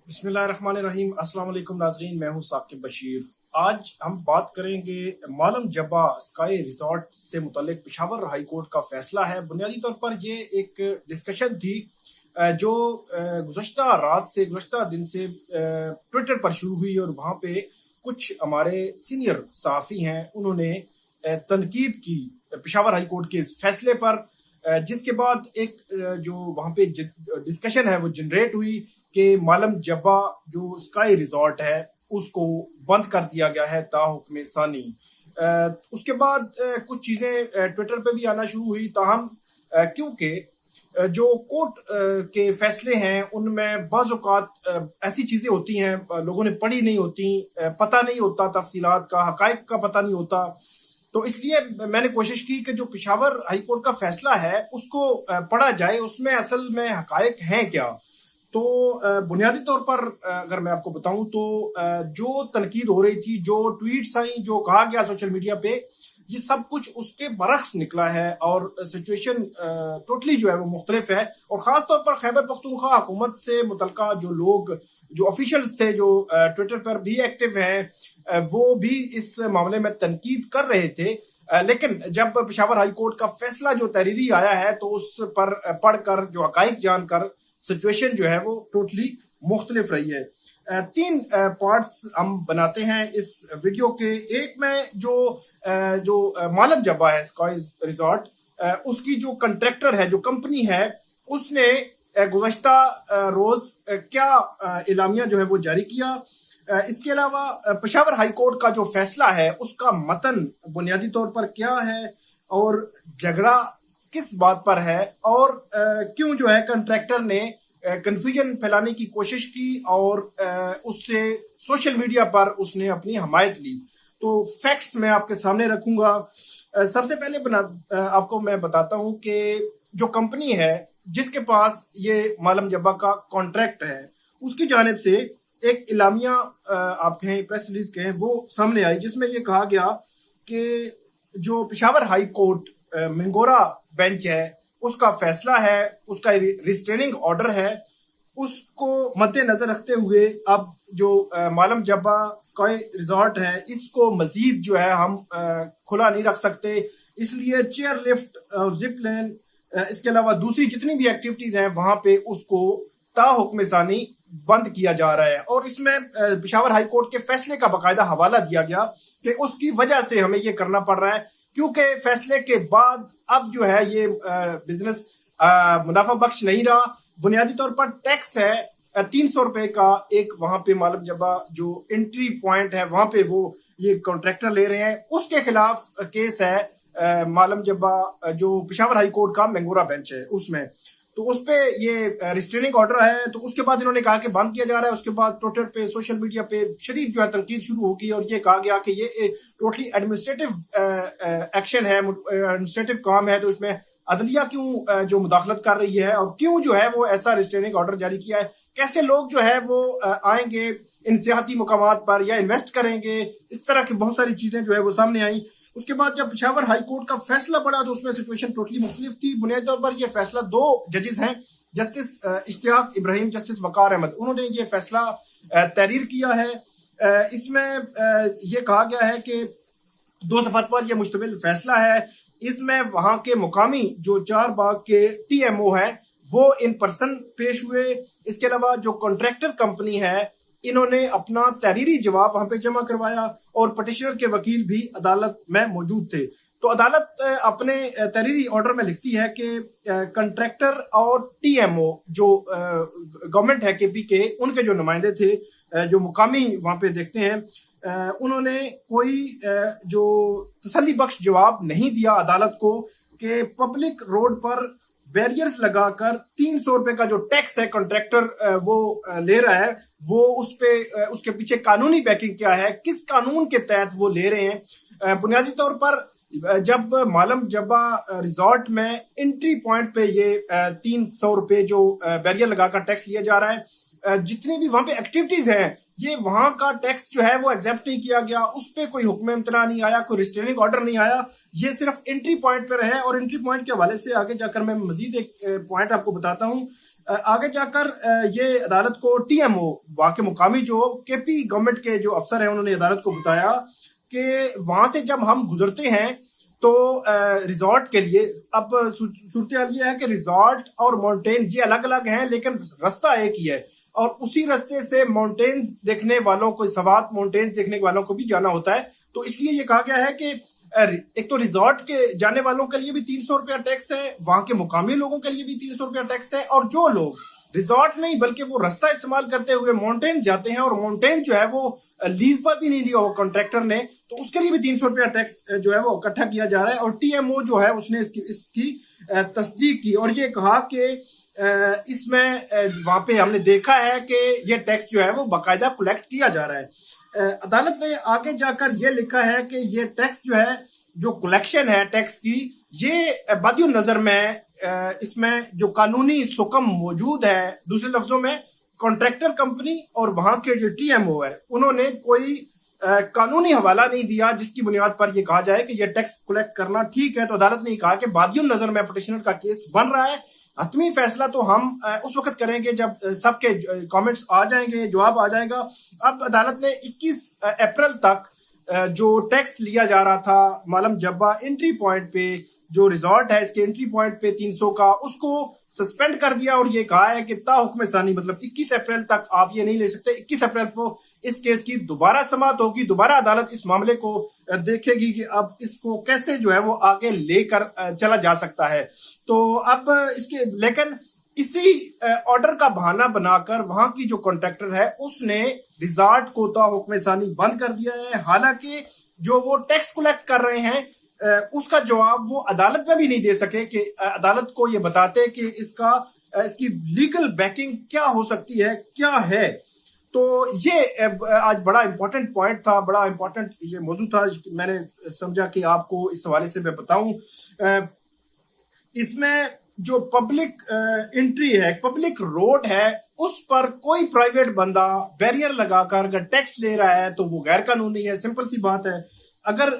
बिस्मिल्लाहिर्रहमानिर्रहीम। अस्सलाम वालेकुम नाजरीन, मैं हूं साकिब बशीर। आज हम बात करेंगे मालम जब्बा स्काई रिजॉर्ट से मुतल्लिक पेशावर हाई कोर्ट का फैसला है। बुनियादी तौर पर ये एक डिस्कशन थी जो गुज़श्ता रात से गुज़श्ता दिन से ट्विटर पर शुरू हुई और वहाँ पे कुछ हमारे सीनियर सहाफ़ी हैं, उन्होंने तनकीद की पेशावर हाई कोर्ट के इस फैसले पर, जिसके बाद एक जो वहाँ पे डिस्कशन है वो जनरेट हुई कि मालम जब्बा जो स्काई रिजॉर्ट है उसको बंद कर दिया गया है ताहुक्म सानी। उसके बाद कुछ चीज़ें ट्विटर पे भी आना शुरू हुई, ताहम क्योंकि जो कोर्ट के फैसले हैं उनमें बाज़ औक़ात ऐसी चीज़ें होती हैं लोगों ने पढ़ी नहीं होती, पता नहीं होता, तफसीलात का हक़ाइक़ का पता नहीं होता। तो इसलिए मैंने कोशिश की कि जो पेशावर हाई कोर्ट का फैसला है उसको पढ़ा जाए, उसमें असल में हक़ाइक़ हैं क्या। तो बुनियादी तौर पर अगर मैं आपको बताऊं तो जो तनकीद हो रही थी, जो ट्वीट्स आई, जो कहा गया सोशल मीडिया पे, ये सब कुछ उसके बरक्स निकला है और सिचुएशन टोटली जो है वो मुख्तलिफ है। और ख़ास तौर पर खैबर पख्तूनख्वा हुकूमत से मुतल्लिका जो लोग, जो ऑफिशियल्स थे, जो ट्विटर पर भी एक्टिव हैं, वो भी इस मामले में तनकीद कर रहे थे। लेकिन जब पेशावर हाई कोर्ट का फैसला जो तहरीरी आया है तो उस पर पढ़कर, जो हक़ाइक़ जानकर, सिचुएशन जो है वो टोटली मुख्तलिफ रही है। तीन पार्ट्स हम बनाते हैं इस वीडियो के। एक में जो मालम जब्बा है स्काई रिजॉर्ट, उसकी जो कंट्रैक्टर है, जो कंपनी है, उसने गुज़श्ता रोज क्या इलामिया जो है वो जारी किया। इसके अलावा पेशावर हाई कोर्ट का जो फैसला है उसका मतन बुनियादी तौर पर क्या है और झगड़ा किस बात पर है, और क्यों जो है कंट्रैक्टर ने कंफ्यूजन फैलाने की कोशिश की और उससे सोशल मीडिया पर उसने अपनी हमायत ली। तो फैक्ट्स मैं आपके सामने रखूंगा। सबसे पहले आपको मैं बताता हूं कि जो कंपनी है जिसके पास ये मालम जब्बा का कॉन्ट्रैक्ट है, उसकी जानिब से एक इलामिया आप कहें, प्रेस रिलीज कहें, वो सामने आई, जिसमें ये कहा गया कि जो Peshawar high court Mingora bench है उसका फैसला है, उसका रिस्ट्रेनिंग ऑर्डर है, उसको मद्देनजर रखते हुए अब जो मालम जब्बा स्काई रिजॉर्ट है इसको मजीद जो है हम खुला नहीं रख सकते। इसलिए चेयर लिफ्ट और जिप लाइन, इसके अलावा दूसरी जितनी भी एक्टिविटीज हैं वहां पे उसको ताहुक्म सानी बंद किया जा रहा है। और इसमें पेशावर हाई कोर्ट के फैसले का बाकायदा हवाला दिया गया कि उसकी वजह से हमें ये करना पड़ रहा है क्योंकि फैसले के बाद अब जो है ये बिजनेस मुनाफा बख्श नहीं रहा। बुनियादी तौर पर टैक्स है 300 रुपए का एक, वहां पे मालम जब्बा जो एंट्री पॉइंट है वहां पे वो ये कॉन्ट्रैक्टर ले रहे हैं, उसके खिलाफ केस है मालम जब्बा जो पेशावर हाई कोर्ट का मंगोरा बेंच है उसमें। तो उस पे ये रिस्ट्रेनिंग ऑर्डर है। तो उसके बाद इन्होंने कहा कि बंद किया जा रहा है। उसके बाद ट्विटर पे, सोशल मीडिया पे शदीद जो है तनकीद शुरू होगी और ये कहा गया कि ये टोटली एडमिनिस्ट्रेटिव एक्शन है, एडमिनिस्ट्रेटिव काम है, तो इसमें अदलिया क्यों जो मुदाखलत कर रही है और क्यों जो है वो ऐसा रिस्ट्रेनिंग ऑर्डर जारी किया है, कैसे लोग जो है वो आएंगे इन सियाहती मुकामात पर या इन्वेस्ट करेंगे, इस तरह की बहुत सारी चीजें जो है वो सामने आई। उसके बाद जब पेशावर हाई कोर्ट का फैसला पड़ा तो उसमें सिचुएशन टोटली मुख्तलिफ थी। बुनियादी तौर पर यह फैसला दो जजेस हैं, जस्टिस इश्तियाक इब्राहिम, जस्टिस वकार अहमद, उन्होंने ये फैसला तहरीर किया है। इसमें यह कहा गया है कि 2 सफ़हत पर यह मुश्तमिल फैसला है। इसमें वहां के मुकामी जो चार बाग के TMO है वो इन पर्सन पेश हुए। इसके अलावा जो कॉन्ट्रैक्टर कंपनी है इन्होंने अपना तहरीरी जवाब वहां पे जमा करवाया और पटिशनर के वकील भी अदालत में मौजूद थे। तो अदालत अपने तहरीरी ऑर्डर में लिखती है कि कॉन्ट्रैक्टर और TMO जो गवर्नमेंट है KP के, उनके जो नुमाइंदे थे जो मुकामी वहां पे देखते हैं, उन्होंने कोई जो तसल्ली बख्श जवाब नहीं दिया अदालत को कि पब्लिक रोड पर बैरियर्स लगाकर 300 रुपए का जो टैक्स है कॉन्ट्रैक्टर वो ले रहा है, वो उस पे उसके पीछे कानूनी बैकिंग क्या है, किस कानून के तहत वो ले रहे हैं। बुनियादी तौर पर जब मालम जब्बा रिजॉर्ट में एंट्री पॉइंट पे ये 300 रुपए जो बैरियर लगाकर टैक्स लिया जा रहा है, जितनी भी वहां पे एक्टिविटीज हैं ये वहां का टैक्स जो है वो एग्जेप्ट नहीं किया गया, उस पर कोई हुक्म इम्तना नहीं आया, कोई रिस्ट्रेनिंग ऑर्डर नहीं आया, ये सिर्फ एंट्री पॉइंट पर है। और एंट्री पॉइंट के हवाले से आगे जाकर मैं मजीद एक पॉइंट आपको बताता हूँ। आगे जाकर ये अदालत को टीएमओ वहां के मुकामी जो केपी गवर्नमेंट के जो अफसर हैं उन्होंने अदालत को बताया कि वहां से जब हम गुजरते हैं तो रिजॉर्ट के लिए अब सूरत हाल ये है कि रिजॉर्ट और माउंटेन ये अलग अलग हैं लेकिन रास्ता एक ही है और उसी रास्ते से माउंटेन्स देखने वालों को सवात माउंटेन्स देखने वालों को भी जाना होता है। तो इसलिए ये कहा गया है कि एक तो रिजॉर्ट के जाने वालों के लिए भी 300 रुपया टैक्स है, वहां के मुकामी लोगों के लिए भी 300 रुपया टैक्स है और जो लोग रिजॉर्ट नहीं बल्कि वो रास्ता इस्तेमाल करते हुए माउंटेन जाते हैं और माउंटेन जो है वो लीज पर भी नहीं लिया हो कॉन्ट्रैक्टर ने, तो उसके लिए भी 300 रुपया टैक्स जो है वो इकट्ठा किया जा रहा है। और टीएमओ जो है उसने इसकी तस्दीक की और ये कहा कि इसमें वहां पे हमने देखा है कि ये टैक्स जो है वो बाकायदा कलेक्ट किया जा रहा है। अदालत ने आगे जाकर ये लिखा है कि ये टैक्स जो है जो कलेक्शन है टैक्स की ये बदियो नजर में इसमें जो कानूनी सुकम मौजूद है, दूसरे लफ्जों में कॉन्ट्रैक्टर कंपनी और वहां के जो टीएमओ है उन्होंने कोई कानूनी हवाला नहीं दिया जिसकी बुनियाद पर यह कहा जाए कि यह टैक्स कलेक्ट करना ठीक है। तो अदालत ने कहा कि बादियो नजर में पिटिशनर का केस बन रहा है, हतमी फैसला तो हम उस वक्त करेंगे जब सबके कमेंट्स आ जाएंगे, जवाब आ जाएगा। अब अदालत ने 21 अप्रैल तक जो टैक्स लिया जा रहा था मालम जब्बा एंट्री पॉइंट पे, जो रिजॉर्ट है इसके एंट्री पॉइंट पे 300 का, उसको सस्पेंड कर दिया और ये कहा है कि ता हुक्म सानी मतलब 21 अप्रैल तक आप ये नहीं ले सकते। 21 अप्रैल को इस केस की दोबारा समाअत होगी, दोबारा अदालत इस मामले को देखेगी कि अब इसको कैसे जो है वो आगे लेकर चला जा सकता है। तो अब इसके लेकिन इसी ऑर्डर का बहाना बनाकर वहां की जो कॉन्ट्रैक्टर है उसने रिजॉर्ट को ता हुक्म सानी बंद कर दिया है। हालांकि जो वो टैक्स कलेक्ट कर रहे हैं उसका जवाब वो अदालत में भी नहीं दे सके कि अदालत को ये बताते कि इसकी लीगल बैकिंग क्या हो सकती है, क्या है। तो ये आज बड़ा इंपॉर्टेंट पॉइंट था, बड़ा इंपॉर्टेंट ये मौजू था, मैंने समझा कि आपको इस हवाले से मैं बताऊं। इसमें जो पब्लिक एंट्री है, पब्लिक रोड है, उस पर कोई प्राइवेट बंदा बैरियर लगाकर अगर टैक्स ले रहा है तो वो गैर कानूनी है, सिंपल सी बात है। अगर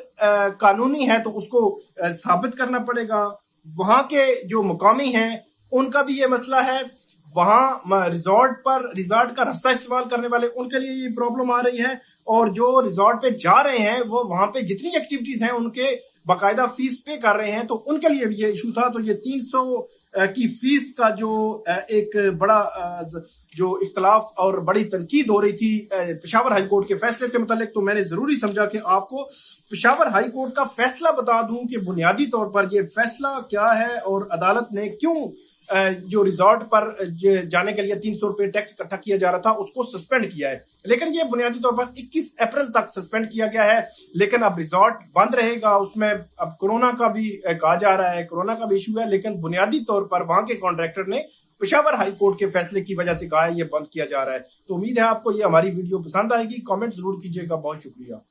कानूनी है तो उसको साबित करना पड़ेगा। वहां के जो मुकामी हैं उनका भी ये मसला है, वहां रिजॉर्ट का रास्ता इस्तेमाल करने वाले उनके लिए ये प्रॉब्लम आ रही है और जो रिजॉर्ट पे जा रहे हैं वो वहां पे जितनी एक्टिविटीज हैं उनके बाकायदा फीस पे कर रहे हैं, तो उनके लिए भी ये इशू था। तो ये 300 की फीस का जो एक बड़ा जो इख्तलाफ और बड़ी तनकीद हो रही थी पेशावर हाई कोर्ट के फैसले से मुतालिक, तो मैंने जरूरी समझा कि आपको पेशावर हाई कोर्ट का फैसला बता दूं कि बुनियादी तौर पर यह फैसला क्या है और अदालत ने क्यों जो रिजॉर्ट पर जाने के लिए 300 रुपए टैक्स इकट्ठा किया जा रहा था उसको सस्पेंड किया है। लेकिन ये बुनियादी तौर पर 21 अप्रैल तक सस्पेंड किया गया है, लेकिन अब रिजॉर्ट बंद रहेगा। उसमें अब कोरोना का भी कहा जा रहा है, कोरोना का भी इशू है, लेकिन बुनियादी तौर पर वहां के कॉन्ट्रैक्टर ने पेशावर हाई कोर्ट के फैसले की वजह से कहा है ये बंद किया जा रहा है। तो उम्मीद है आपको ये हमारी वीडियो पसंद आएगी, कमेंट जरूर कीजिएगा। बहुत शुक्रिया।